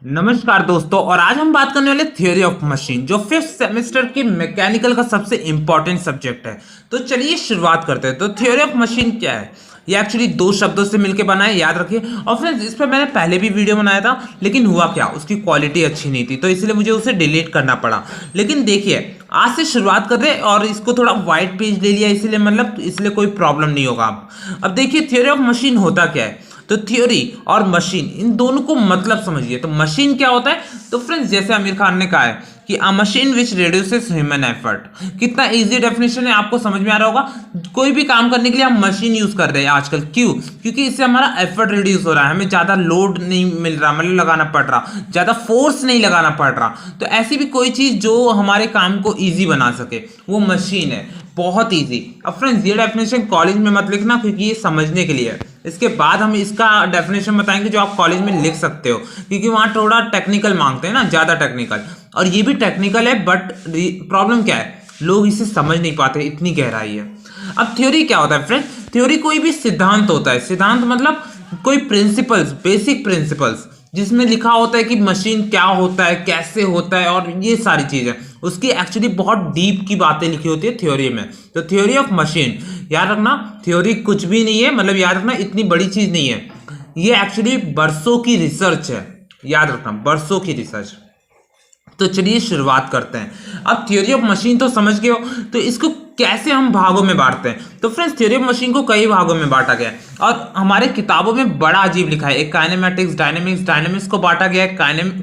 नमस्कार दोस्तों। और आज हम बात करने वाले थ्योरी ऑफ मशीन, जो फिफ्थ सेमेस्टर की मैकेनिकल का सबसे इंपॉर्टेंट सब्जेक्ट है। तो चलिए शुरुआत करते हैं। तो थ्योरी ऑफ मशीन क्या है? ये एक्चुअली दो शब्दों से मिलकर बना है, याद रखिए। और फ्रेंड्स, इस पर मैंने पहले भी वीडियो बनाया था, लेकिन हुआ क्या, उसकी क्वालिटी अच्छी नहीं थी, तो इसलिए मुझे उसे डिलीट करना पड़ा। लेकिन देखिए, आज से शुरुआत कर रहे हैं और इसको थोड़ा वाइट पेज ले लिया, इसलिए कोई प्रॉब्लम नहीं होगा। अब देखिए, थ्योरी ऑफ मशीन होता क्या है। तो थ्योरी और मशीन, इन दोनों को मतलब समझिए। तो मशीन क्या होता है? तो फ्रेंड्स, जैसे आमिर खान ने कहा है कि अ machine which reduces human effort. कितना इजी डेफिनेशन है, आपको समझ में आ रहा होगा। कोई भी काम करने के लिए हम मशीन यूज कर रहे हैं आजकल। क्यों? क्योंकि इससे हमारा एफर्ट रिड्यूस हो रहा है, हमें ज्यादा लोड नहीं मिल रहा, मतलब लगाना पड़ रहा, ज्यादा फोर्स नहीं लगाना पड़ रहा। तो ऐसी भी कोई चीज जो हमारे काम को ईजी बना सके, वो मशीन है। बहुत इजी। अब फ्रेंड्स, ये डेफिनेशन कॉलेज में मत लिखना, क्योंकि ये समझने के लिए है। इसके बाद हम इसका डेफिनेशन बताएंगे जो आप कॉलेज में लिख सकते हो, क्योंकि वहां थोड़ा टेक्निकल मांगते हैं ना, ज्यादा टेक्निकल। और ये भी टेक्निकल है, बट प्रॉब्लम क्या है, लोग इसे समझ नहीं पाते, इतनी गहराई है। अब थ्योरी क्या होता है फ्रेंड्स? थ्योरी कोई भी सिद्धांत होता है। सिद्धांत मतलब कोई प्रिंसिपल्स, बेसिक प्रिंसिपल्स, जिसमें लिखा होता है कि मशीन क्या होता है, कैसे होता है, और ये सारी चीजें। उसकी एक्चुअली बहुत डीप की बातें लिखी होती है थ्योरी में। तो थ्योरी ऑफ मशीन, याद रखना, थ्योरी कुछ भी नहीं है, मतलब याद रखना, इतनी बड़ी चीज नहीं है। ये एक्चुअली बरसों की रिसर्च है, याद रखना, बरसों की रिसर्च। तो चलिए शुरुआत करते हैं। अब थ्योरी ऑफ मशीन तो समझ गए हो, तो इसको कैसे हम भागों में बांटते हैं? तो फ्रेंड्स, थ्योरी ऑफ मशीन को कई भागों में बांटा गया है, और हमारे किताबों में बड़ा अजीब लिखा है। एक काइनेमेटिक्स, डायनेमिक्स, डायनेमिक्स को बांटा गया है,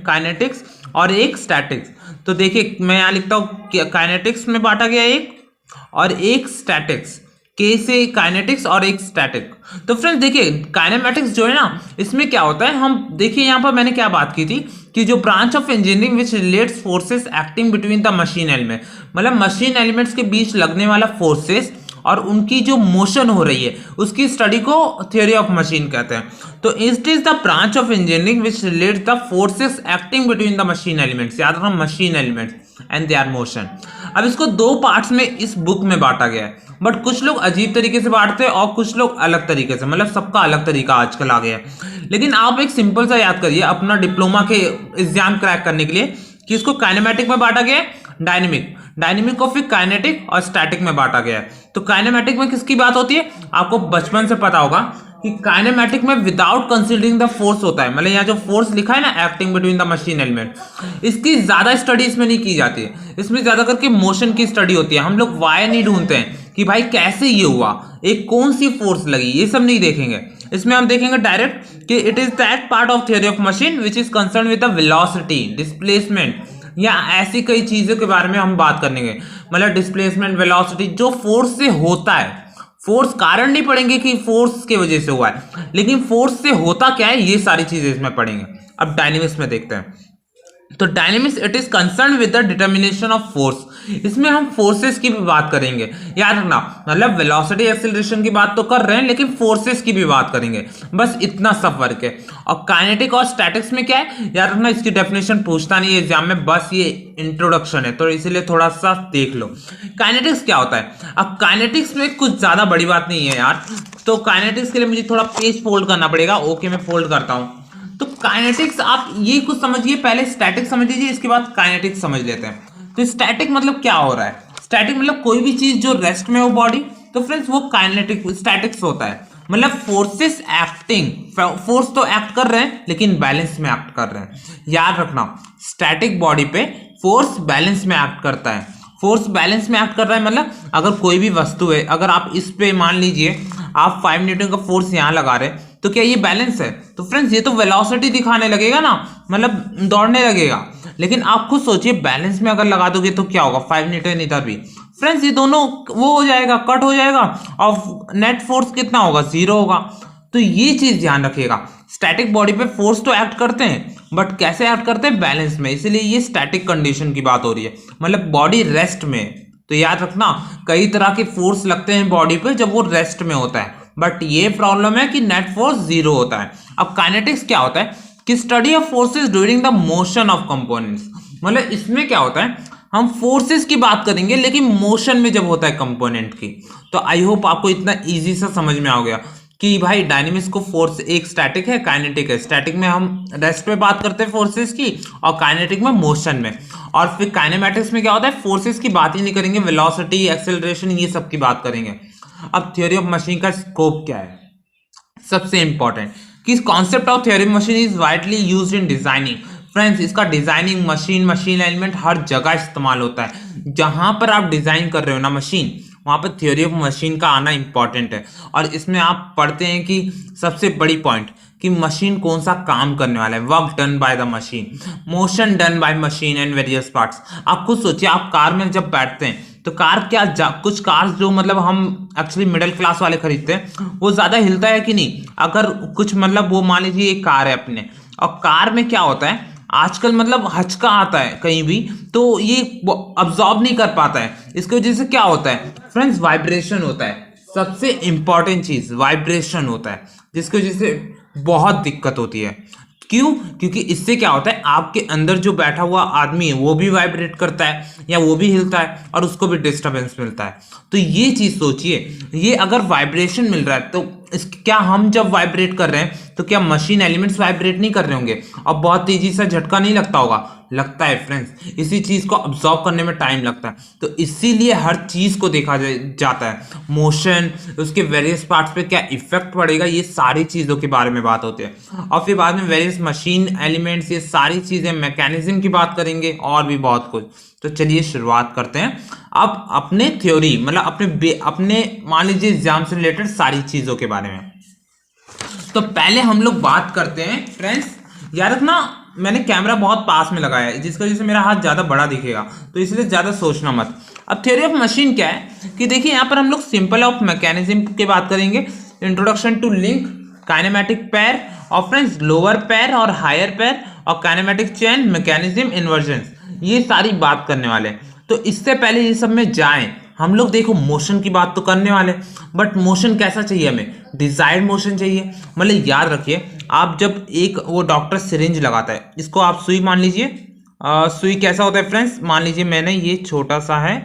काइनेटिक्स और एक स्टैटिक्स। तो देखिए, मैं यहाँ लिखता हूँ काइनेटिक्स में बांटा गया एक, और एक स्टैटिक्स। के से काइनेटिक्स और एक स्टैटिक। तो फ्रेंड्स देखिए, काइनेमेटिक्स जो है ना, इसमें क्या होता है, हम देखिए यहाँ पर मैंने क्या बात की थी कि जो branch of engineering which relates forces acting between the machine element, मतलब मशीन एलिमेंट्स के बीच लगने वाला फोर्सेस और उनकी जो मोशन हो रही है, उसकी स्टडी को थ्योरी ऑफ मशीन कहते हैं। तो it is the branch of engineering which relates the forces acting between the machine elements, याद रखना, machine elements and there motion. अब इसको दो पार्ट्स में इस बुक में बांटा गया है, बट कुछ लोग अजीब तरीके से बांटते हैं और कुछ लोग अलग तरीके से, मतलब सबका अलग तरीका आजकल आ गया है। लेकिन आप एक सिंपल सा याद करिए अपना डिप्लोमा के एग्जाम क्रैक करने के लिए, कि इसको काइनेमेटिक में बांटा गया है, डायनेमिक को फिर काइनेटिक और स्टैटिक में बांटा गया है। तो काइनेमेटिक में किसकी बात होती है? आपको बचपन से पता होगा कि काइनेमेटिक में विदाउट कंसीडरिंग द फोर्स होता है, मतलब यहाँ जो फोर्स लिखा है ना, acting between the machine element, इसकी ज्यादा स्टडी इसमें नहीं की जाती है। इसमें ज्यादा करके मोशन की स्टडी होती है। हम लोग वाई नहीं ढूंढते हैं कि भाई कैसे ये हुआ, एक कौन सी फोर्स लगी, ये सब नहीं देखेंगे। इसमें हम देखेंगे डायरेक्ट कि it is that part of theory of machine which is concern with the velocity, displacement, या ऐसी कई चीजों के बारे में हम बात करेंगे। मतलब डिस्प्लेसमेंट, वेलोसिटी, जो फोर्स से होता है। फोर्स कारण नहीं पढ़ेंगे कि फोर्स की वजह से हुआ है, लेकिन फोर्स से होता क्या है, ये सारी चीजें इसमें पढ़ेंगे। अब डायनेमिक्स में देखते हैं। तो dynamics, it is concern with the determination of force. इसमें हम फोर्सेस की भी बात करेंगे, याद रखना, मतलब वेलोसिटी एक्सेलरेशन की बात तो कर रहे हैं, लेकिन फोर्सेस की भी बात करेंगे। बस इतना सब फर्क है। और काइनेटिक और स्टैटिक्स में क्या है, याद रखना, इसकी डेफिनेशन पूछता नहीं है एग्जाम में, बस ये इंट्रोडक्शन है, तो इसीलिए थोड़ा सा देख लो। काइनेटिक्स क्या होता है? अब काइनेटिक्स में कुछ ज्यादा बड़ी बात नहीं है यार। तो काइनेटिक्स के लिए मुझे थोड़ा पेज फोल्ड करना पड़ेगा। ओके, मैं फोल्ड करता हूं। तो काइनेटिक्स आप ये कुछ समझिए, पहले स्टैटिक समझ लीजिए, इसके बाद काइनेटिक्स समझ लेते हैं। तो स्टैटिक मतलब क्या हो रहा है? स्टैटिक मतलब कोई भी चीज जो रेस्ट में हो बॉडी, तो फ्रेंड्स वो काइनेटिक स्टैटिक्स होता है। मतलब फोर्सेस एक्टिंग, फोर्स तो एक्ट कर रहे हैं लेकिन बैलेंस में एक्ट कर रहे हैं। याद रखना, स्टैटिक बॉडी पे फोर्स बैलेंस में एक्ट करता है। फोर्स बैलेंस में एक्ट कर रहा है मतलब अगर कोई भी वस्तु है, अगर आप इस पे मान लीजिए आप 5 न्यूटन का फोर्स यहां लगा रहे, तो क्या ये बैलेंस है? तो फ्रेंड्स ये तो वेलोसिटी दिखाने लगेगा ना, मतलब दौड़ने लगेगा। लेकिन आप खुद सोचिए, बैलेंस में अगर लगा दोगे तो क्या होगा, 5 न्यूटन इधर भी, फ्रेंड्स ये दोनों वो हो जाएगा, कट हो जाएगा, और नेट फोर्स कितना होगा, 0 होगा। तो ये चीज ध्यान रखिएगा, स्टैटिक बॉडी पे फोर्स तो एक्ट करते हैं, बट कैसे एक्ट करते हैं, बैलेंस में। इसलिए ये स्टैटिक कंडीशन की बात हो रही है, मतलब बॉडी रेस्ट में। तो याद रखना, कई तरह के फोर्स लगते हैं बॉडी पे जब वो रेस्ट में होता है, बट ये प्रॉब्लम है कि नेट फोर्स 0 होता है। अब काइनेटिक्स क्या होता है कि study of forces during the motion of components, मतलब इसमें क्या होता है, हम फोर्सेस की बात करेंगे लेकिन मोशन में जब होता है कंपोनेंट की। तो आई होप आपको इतना इजी सा समझ में आ गया कि भाई डायनेमिक्स को फोर्स एक स्टैटिक है, काइनेटिक है। स्टैटिक में हम रेस्ट पे बात करते हैं फोर्सेस की, और काइनेटिक में मोशन में। और फिर काइनेमैटिक्स में क्या होता है, फोर्सेस की बात ही नहीं करेंगे, वेलोसिटी, एक्सेलरेशन, ये सब की बात करेंगे। अब थ्योरी ऑफ मशीन का स्कोप क्या है, सबसे इंपॉर्टेंट कि concept of theory of machine is widely used in designing. Friends, इसका डिजाइनिंग, मशीन एलिमेंट हर जगह इस्तेमाल होता है। जहां पर आप डिजाइन कर रहे हो ना मशीन, वहां पर थ्योरी ऑफ मशीन का आना इंपॉर्टेंट है। और इसमें आप पढ़ते हैं कि सबसे बड़ी पॉइंट कि मशीन कौन सा काम करने वाला है, work done by the machine, motion done by machine and various parts. आप खुद सोचिए, आप कार में जब बैठते हैं तो कार कुछ कार्स जो मतलब हम एक्चुअली मिडिल क्लास वाले खरीदते हैं, वो ज्यादा हिलता है कि नहीं। अगर कुछ मतलब वो मान लीजिए एक कार है अपने, और कार में क्या होता है आजकल, मतलब हचका आता है कहीं भी तो ये अब्सॉर्ब नहीं कर पाता है। इसकी वजह से क्या होता है फ्रेंड्स, वाइब्रेशन होता है। सबसे इंपॉर्टेंट चीज वाइब्रेशन होता है, जिसकी वजह से बहुत दिक्कत होती है। क्यों? क्योंकि इससे क्या होता है, आपके अंदर जो बैठा हुआ आदमी है वो भी वाइब्रेट करता है या वो भी हिलता है, और उसको भी डिस्टरबेंस मिलता है। तो ये चीज सोचिए, ये अगर वाइब्रेशन मिल रहा है तो क्या हम जब वाइब्रेट कर रहे हैं तो क्या मशीन एलिमेंट्स वाइब्रेट नहीं कर रहे होंगे, और बहुत तेजी से झटका नहीं लगता होगा? लगता है फ्रेंड्स। इसी चीज को अब्सॉर्ब करने में टाइम लगता है, तो इसीलिए हर चीज को देखा जाता है। मोशन, उसके वेरियस पार्ट्स पे क्या इफेक्ट पड़ेगा, ये सारी चीजों के बारे में बात होती है। और फिर बाद में वेरियस मशीन एलिमेंट्स, ये सारी चीजें, मैकेनिज्म की बात करेंगे और भी बहुत कुछ। तो चलिए शुरुआत करते हैं अब अपने थ्योरी, मतलब अपने मान लीजिए एग्जाम से रिलेटेड सारी चीजों के बारे में। तो पहले हम लोग बात करते हैं फ्रेंड्स, याद रखना मैंने कैमरा बहुत पास में लगाया है, जिसकी वजह से मेरा हाथ ज्यादा बड़ा दिखेगा, तो इसलिए ज्यादा सोचना मत। अब थ्योरी ऑफ मशीन क्या है कि देखिए, यहाँ पर हम लोग सिंपल ऑफ मैकेनिज्म की बात करेंगे, इंट्रोडक्शन टू लिंक, काइनेमैटिक पैर, और फ्रेंड्स लोअर पैर और हायर पैर, और काइनेमैटिक चेन, मैकेनिज्म, इन्वर्जन, ये सारी बात करने वाले हैं। तो इससे पहले ये सब में जाएं, हम लोग देखो मोशन की बात तो करने वाले, बट मोशन कैसा चाहिए हमें, डिजायर्ड मोशन चाहिए। मतलब याद रखिए, आप जब एक वो डॉक्टर सिरिंज लगाता है, इसको आप सुई मान लीजिए। सुई कैसा होता है फ्रेंड्स, मान लीजिए मैंने ये छोटा सा है,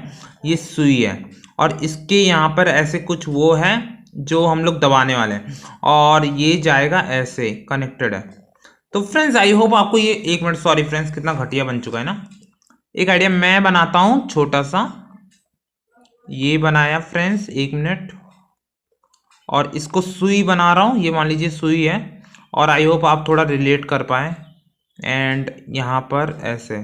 ये सुई है, और इसके यहाँ पर ऐसे कुछ वो है जो हम लोग दबाने वाले हैं, और ये जाएगा ऐसे कनेक्टेड है। तो फ्रेंड्स आई होप आपको ये, एक मिनट, सॉरी फ्रेंड्स, कितना घटिया बन चुका है ना। एक आइडिया मैं बनाता हूँ छोटा सा, ये बनाया फ्रेंड्स, एक मिनट, और इसको सुई बना रहा हूँ, ये मान लीजिए सुई है, और आई होप आप थोड़ा रिलेट कर पाए। एंड यहाँ पर ऐसे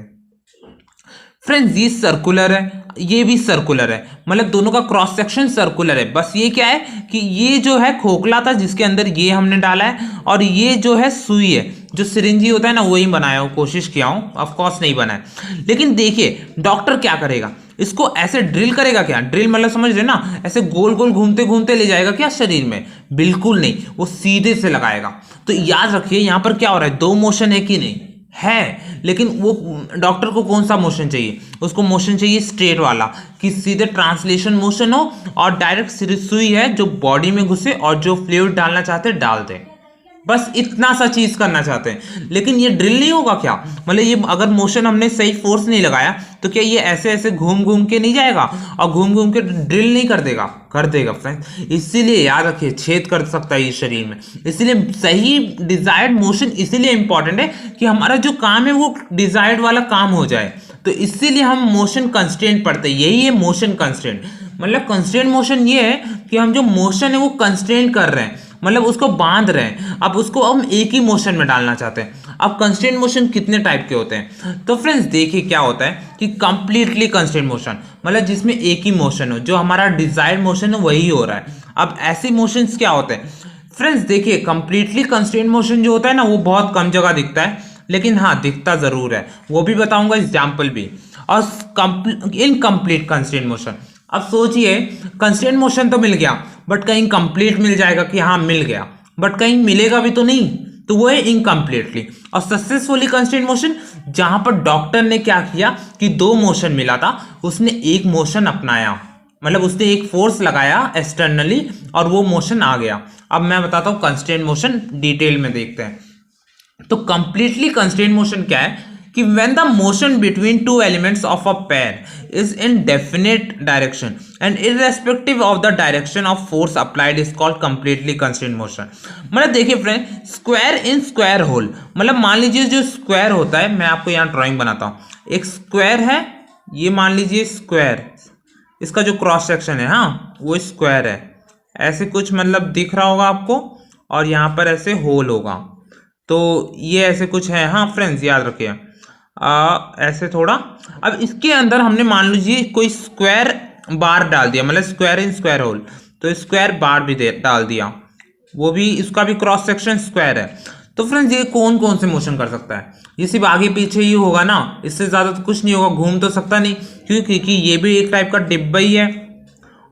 फ्रेंड्स, ये सर्कुलर है, ये भी सर्कुलर है, मतलब दोनों का क्रॉस सेक्शन सर्कुलर है। बस ये क्या है कि ये जो है खोखला था जिसके अंदर ये हमने डाला है, और ये जो है सुई है, जो सिरिंजी होता है ना, वही बनाया हूँ, कोशिश किया हूँ, ऑफ कोर्स नहीं बनाया। लेकिन देखिए डॉक्टर क्या करेगा, इसको ऐसे ड्रिल करेगा क्या, ड्रिल मतलब समझ रहे ना, ऐसे गोल गोल घूमते घूमते ले जाएगा क्या शरीर में? बिल्कुल नहीं, वो सीधे से लगाएगा। तो याद रखिए यहाँ पर क्या हो रहा है, दो मोशन है कि नहीं है, लेकिन वो डॉक्टर को कौन सा मोशन चाहिए, उसको मोशन चाहिए स्ट्रेट वाला, कि सीधे ट्रांसलेशन मोशन हो, और डायरेक्ट सुई है जो बॉडी में घुसे, और जो फ्लूइड डालना चाहते डाल दे। बस इतना सा चीज करना चाहते हैं। लेकिन ये ड्रिल नहीं होगा क्या, मतलब ये अगर मोशन हमने सही फोर्स नहीं लगाया तो क्या ये ऐसे ऐसे घूम घूम के नहीं जाएगा, और घूम घूम के ड्रिल नहीं कर देगा? कर देगा फ्रेंड्स। इसीलिए याद रखिए, छेद कर सकता है ये शरीर में। इसीलिए सही डिजायर्ड मोशन इसीलिए इंपॉर्टेंट है कि हमारा जो काम है वो डिजायर्ड वाला काम हो जाए। तो इसीलिए हम मोशन कंस्ट्रेंट पढ़ते हैं, यही है मोशन कंस्ट्रेंट। मतलब कंस्ट्रेंट मोशन ये है कि हम जो मोशन है वो कंस्ट्रेंट कर रहे हैं, मतलब उसको बांध रहे हैं। अब उसको हम एक ही मोशन में डालना चाहते हैं। अब कंस्ट्रेंट मोशन कितने टाइप के होते हैं, तो फ्रेंड्स देखिए क्या होता है कि कंप्लीटली कंस्ट्रेंट मोशन, मतलब जिसमें एक ही मोशन हो, जो हमारा डिजायर्ड मोशन है वही हो रहा है। अब ऐसे मोशंस क्या होते हैं फ्रेंड्स, देखिए कंप्लीटली कंस्ट्रेंट मोशन जो होता है ना, वो बहुत कम जगह दिखता है, लेकिन हाँ दिखता जरूर है, वो भी बताऊंगा एग्जाम्पल भी। और इनकम्प्लीट कंस्ट्रेंट मोशन, अब सोचिए कंस्ट्रेंट मोशन तो मिल गया, बट कहीं कंप्लीट मिल जाएगा कि हाँ मिल गया, बट कहीं मिलेगा भी तो नहीं, तो वो है इनकम्प्लीटली। और सक्सेसफुली कंस्ट्रेंट मोशन, जहां पर डॉक्टर ने क्या किया कि दो मोशन मिला था, उसने एक मोशन अपनाया, मतलब उसने एक फोर्स लगाया एक्सटर्नली, और वो मोशन आ गया। अब मैं बताता हूं कंस्ट्रेंट मोशन डिटेल में देखते हैं। तो कंप्लीटली कंस्ट्रेंट मोशन क्या है कि when the motion between two elements of a pair is in definite direction and irrespective of the direction of force applied is called completely constrained motion। मतलब देखिए friend, square in square hole, मतलब मान लीजिए जो square होता है, मैं आपको यहाँ ड्राइंग बनाता हूँ। एक स्क्वायर है, ये मान लीजिए स्क्वायर, इसका जो क्रॉस सेक्शन है, हाँ वो स्क्वायर है, ऐसे कुछ मतलब दिख रहा होगा आपको, और यहाँ पर ऐसे होल होगा, तो ये ऐसे कुछ है। हाँ फ्रेंड्स याद रखिए, ऐसे थोड़ा। अब इसके अंदर हमने मान लीजिए कोई स्क्वायर बार डाल दिया, मतलब स्क्वायर इन स्क्वायर होल, तो स्क्वायर बार भी डाल दिया, वो भी, इसका भी क्रॉस सेक्शन स्क्वायर है। तो फ्रेंड्स ये कौन कौन से मोशन कर सकता है? ये सिर्फ आगे पीछे ही होगा ना, इससे ज़्यादा तो कुछ नहीं होगा, घूम तो सकता नहीं, क्योंकि ये भी एक टाइप का डिब्बा ही है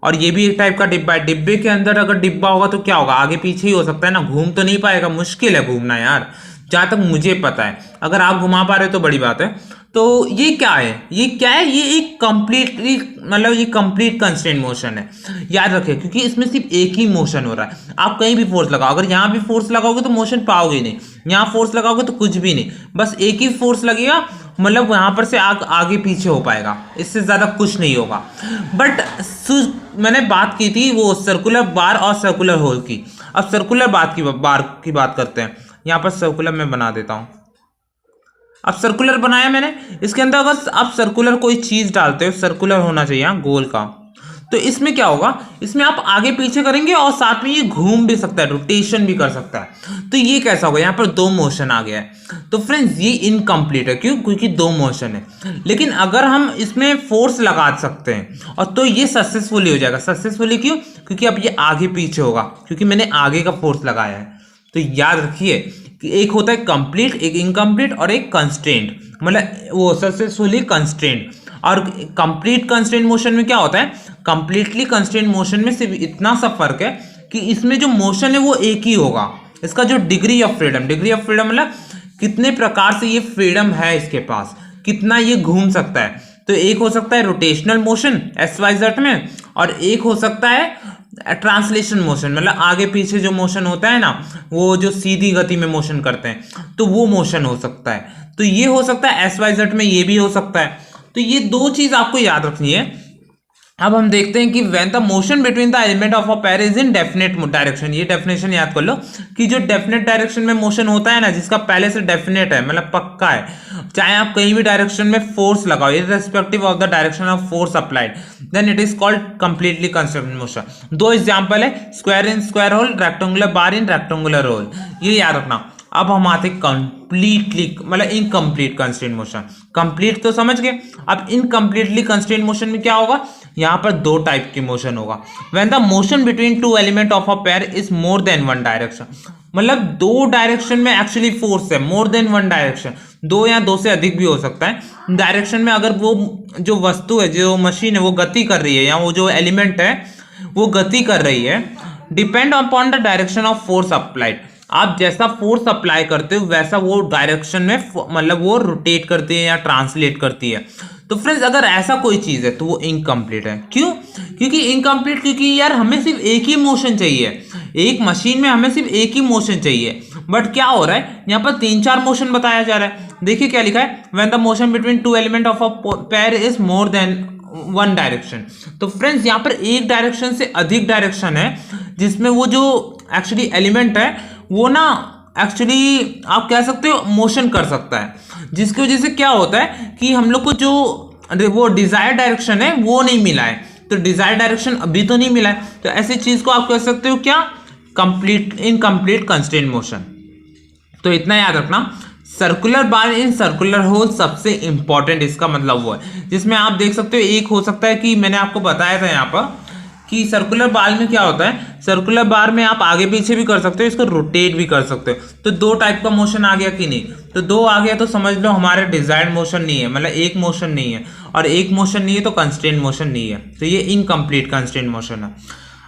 और ये भी एक टाइप का डिब्बा है। डिब्बे के अंदर अगर डिब्बा होगा तो क्या होगा, आगे पीछे ही हो सकता है ना, घूम तो नहीं पाएगा, मुश्किल है घूमना यार, जहाँ तक मुझे पता है। अगर आप घुमा पा रहे हो तो बड़ी बात है। तो ये क्या है, ये क्या है, ये एक कंप्लीटली, मतलब ये कंप्लीट कंस्ट्रेंट मोशन है, याद रखिए, क्योंकि इसमें सिर्फ एक ही मोशन हो रहा है। आप कहीं भी फोर्स लगाओ, अगर यहाँ भी फोर्स लगाओगे तो मोशन पाओगे नहीं, यहाँ फोर्स लगाओगे तो कुछ भी नहीं, बस एक ही फोर्स लगेगा, मतलब यहाँ पर से आगे पीछे हो पाएगा, इससे ज़्यादा कुछ नहीं होगा। बट मैंने बात की थी वो सर्कुलर बार और सर्कुलर होल की। अब सर्कुलर बार की बात करते हैं। यहाँ पर सर्कुलर मैं बना देता हूँ। अब सर्कुलर बनाया मैंने, इसके अंदर अगर आप सर्कुलर कोई चीज़ डालते हो, सर्कुलर होना चाहिए यहाँ गोल का, तो इसमें क्या होगा, इसमें आप आगे पीछे करेंगे और साथ में ये घूम भी सकता है, रोटेशन भी कर सकता है। तो ये कैसा होगा, यहाँ पर दो मोशन आ गया है। तो फ्रेंड्स ये इनकम्प्लीट है, क्यों, क्योंकि दो मोशन है। लेकिन अगर हम इसमें फोर्स लगा सकते हैं और तो ये सक्सेसफुली हो जाएगा। सक्सेसफुली क्यों, क्योंकि अब ये आगे पीछे होगा, क्योंकि मैंने आगे का फोर्स लगाया है। तो याद रखिए कि एक होता है कंप्लीट, एक इनकम्प्लीट और एक कंस्ट्रेंट, मतलब वो सक्सेसफुली कंस्ट्रेंट। और कंप्लीट कंस्ट्रेंट मोशन में क्या होता है, कंप्लीटली कंस्ट्रेंट मोशन में सिर्फ इतना सा फर्क है कि इसमें जो मोशन है वो एक ही होगा। इसका जो डिग्री ऑफ फ्रीडम मतलब कितने प्रकार से ये फ्रीडम है इसके पास, कितना ये घूम सकता है। तो एक हो सकता है रोटेशनल मोशन XYZ में, और एक हो सकता है ट्रांसलेशन मोशन, मतलब आगे पीछे जो मोशन होता है ना, वो जो सीधी गति में मोशन करते हैं, तो वो मोशन हो सकता है। तो ये हो सकता है XYZ में, ये भी हो सकता है। तो ये दो चीज आपको याद रखनी है। अब हम देखते हैं कि when the motion between the element of a pair is in definite direction. ये डेफिनेशन याद कर लो कि जो डेफिनेट डायरेक्शन में मोशन होता है ना, जिसका पहले से डेफिनेट है, मतलब पक्का है, चाहे आप कहीं भी डायरेक्शन में फोर्स लगाओ, irrespective of the direction of force applied, then it is called completely constraint motion. दो एग्जांपल है, square in square hole, rectangular bar in rectangular hole, ये याद रखना। अब हम आते कंप्लीटली, मतलब इनकम्प्लीट कंस्ट्रेंट मोशन। कंप्लीट तो समझ गए, अब इनकम्प्लीटली कंस्ट्रेंट मोशन में क्या होगा, यहाँ पर दो टाइप की मोशन होगा। When the motion between two element of a pair is more than one direction, मतलब दो डायरेक्शन में एक्चुअली फोर्स है, मोर देन वन डायरेक्शन, दो या दो से अधिक भी हो सकता है डायरेक्शन में। अगर वो जो वस्तु है, जो मशीन है, वो गति कर रही है, या वो जो एलिमेंट है वो गति कर रही है, depend upon the direction of force applied. आप जैसा फोर्स अप्लाई करते हो वैसा वो डायरेक्शन में, मतलब वो रोटेट करती है या ट्रांसलेट करती है। तो फ्रेंड्स अगर ऐसा कोई चीज है तो वो इनकम्प्लीट है। क्यों, क्योंकि इनकम्प्लीट, क्योंकि यार हमें सिर्फ एक ही मोशन चाहिए, एक मशीन में हमें सिर्फ एक ही मोशन चाहिए। बट क्या हो रहा है, यहाँ पर 3-4 मोशन बताया जा रहा है। देखिए क्या लिखा है, when the motion between two element of a pair is more than one direction. तो फ्रेंड्स यहाँ पर एक डायरेक्शन से अधिक डायरेक्शन है, जिसमें वो जो एक्चुअली एलिमेंट है वो ना एक्चुअली आप कह सकते हो मोशन कर सकता है, जिसकी वजह से क्या होता है कि हम लोग को जो वो डिजायर डायरेक्शन है वो नहीं मिला है। तो डिजायर डायरेक्शन अभी तो नहीं मिला है, तो ऐसी चीज को आप कह सकते हो क्या, कंप्लीट इनकम्प्लीट कंस्ट्रेंट मोशन। तो इतना याद रखना, circular bar in circular hole सबसे इंपॉर्टेंट इसका मतलब वो है, जिसमें आप देख सकते हो एक हो सकता है कि मैंने आपको बताया था यहाँ पर कि सर्कुलर बार में क्या होता है, सर्कुलर बार में आप आगे पीछे भी कर सकते हो, इसको रोटेट भी कर सकते हो। तो दो टाइप का मोशन आ गया कि नहीं, तो दो आ गया तो समझ लो हमारे डिजायर्ड मोशन नहीं है, मतलब एक मोशन नहीं है, और एक मोशन नहीं है तो कंस्ट्रेंट मोशन नहीं है, तो ये इनकम्प्लीट कंस्ट्रेंट मोशन है।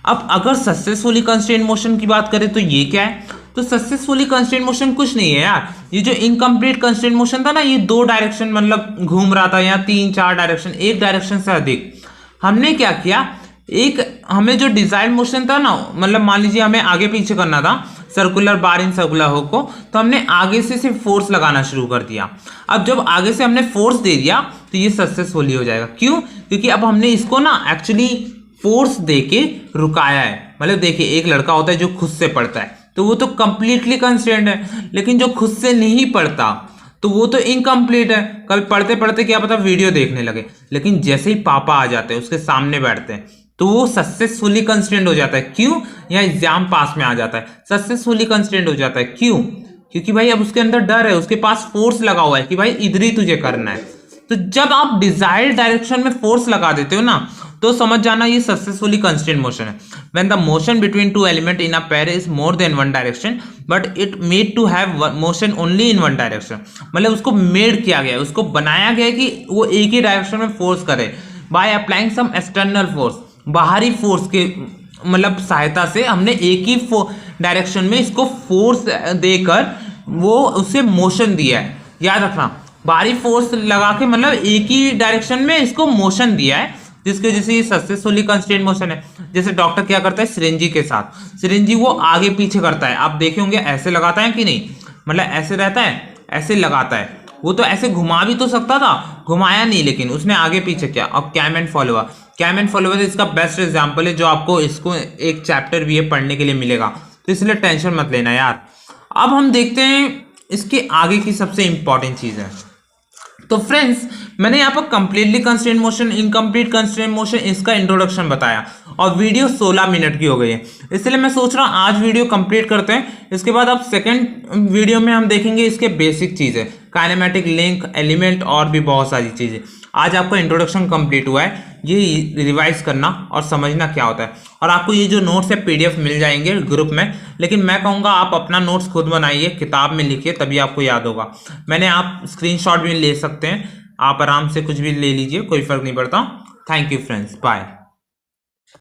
अब अगर सक्सेसफुली कंस्ट्रेंट मोशन की बात करें तो ये क्या है, तो सक्सेसफुली कंस्ट्रेंट मोशन कुछ नहीं है यार, ये जो इनकम्प्लीट कंस्ट्रेंट मोशन था ना, ये दो डायरेक्शन मतलब घूम रहा था, या 3-4 डायरेक्शन, एक डायरेक्शन से अधिक। हमने क्या किया, एक हमें जो डिजायर्ड मोशन था ना, मतलब मान लीजिए हमें आगे पीछे करना था, circular bar in circular hook को, तो हमने आगे से सिर्फ फोर्स लगाना शुरू कर दिया। अब जब आगे से हमने फोर्स दे दिया तो ये सक्सेसफुली हो जाएगा। क्यों? क्योंकि अब हमने इसको ना एक्चुअली फोर्स दे के रुकाया है। मतलब देखिए, एक लड़का होता है जो खुद से पढ़ता है तो वो तो कंप्लीटली कंस्ट्रेंट है, लेकिन जो खुद से नहीं पढ़ता तो वो तो इनकम्प्लीट है। कल पढ़ते पढ़ते क्या पता वीडियो देखने लगे, लेकिन जैसे ही पापा आ जाते हैं उसके सामने बैठते हैं तो वो सक्सेसफुली कंस्ट्रेंट हो जाता है। क्यों? या एग्जाम पास में आ जाता है, सक्सेसफुली कंस्ट्रेंट हो जाता है। क्यों? क्योंकि भाई अब उसके अंदर डर है, उसके पास फोर्स लगा हुआ है कि भाई इधर ही तुझे करना है। तो जब आप डिजायर्ड डायरेक्शन में फोर्स लगा देते हो ना, तो समझ जाना ये सक्सेसफुली कंस्ट्रेंट मोशन है। When the motion between two element in a pair is more than one direction but it made to have motion only in one direction. मतलब उसको मेड किया गया है, उसको बनाया गया है कि वो एक ही डायरेक्शन में फोर्स करे by applying some external force. बाहरी फोर्स के मतलब सहायता से हमने एक ही डायरेक्शन में इसको फोर्स देकर वो उसे मोशन दिया है। याद रखना, बाहरी फोर्स लगा के मतलब एक ही डायरेक्शन में इसको मोशन दिया है, जिसके वजह से ये सक्सेसफुली कंस्ट्रेंट मोशन है। जैसे डॉक्टर क्या करता है सिरिंजी के साथ, सिरिंजी वो आगे पीछे करता है, आप देखे होंगे ऐसे लगाता है कि नहीं, मतलब ऐसे रहता है, ऐसे लगाता है। वो तो ऐसे घुमा भी तो सकता था, घुमाया नहीं, लेकिन उसने आगे पीछे किया। अब cam and follower, cam and follower इसका बेस्ट एग्जाम्पल है, जो आपको इसको एक चैप्टर भी है पढ़ने के लिए मिलेगा, तो इसलिए टेंशन मत लेना यार। अब हम देखते हैं इसके आगे की सबसे इंपॉर्टेंट चीज है। तो फ्रेंड्स, मैंने यहाँ पर completely constraint motion, incomplete constraint motion, इसका इंट्रोडक्शन बताया और वीडियो 16 मिनट की हो गई है, इसलिए मैं सोच रहा हूँ आज वीडियो कंप्लीट करते हैं। इसके बाद अब सेकंड वीडियो में हम देखेंगे इसके बेसिक चीज़ें, काइनेमेटिक, लिंक, एलिमेंट और भी बहुत सारी चीज़ें। आज आपका इंट्रोडक्शन कंप्लीट हुआ है, ये रिवाइज करना और समझना क्या होता है। और आपको ये जो नोट्स है PDF मिल जाएंगे ग्रुप में, लेकिन मैं कहूँगा आप अपना नोट्स खुद बनाइए, किताब में लिखिए, तभी आपको याद होगा। मैंने आप स्क्रीनशॉट भी ले सकते हैं, आप आराम से कुछ भी ले लीजिए, कोई फर्क नहीं पड़ता। Thank you friends, bye.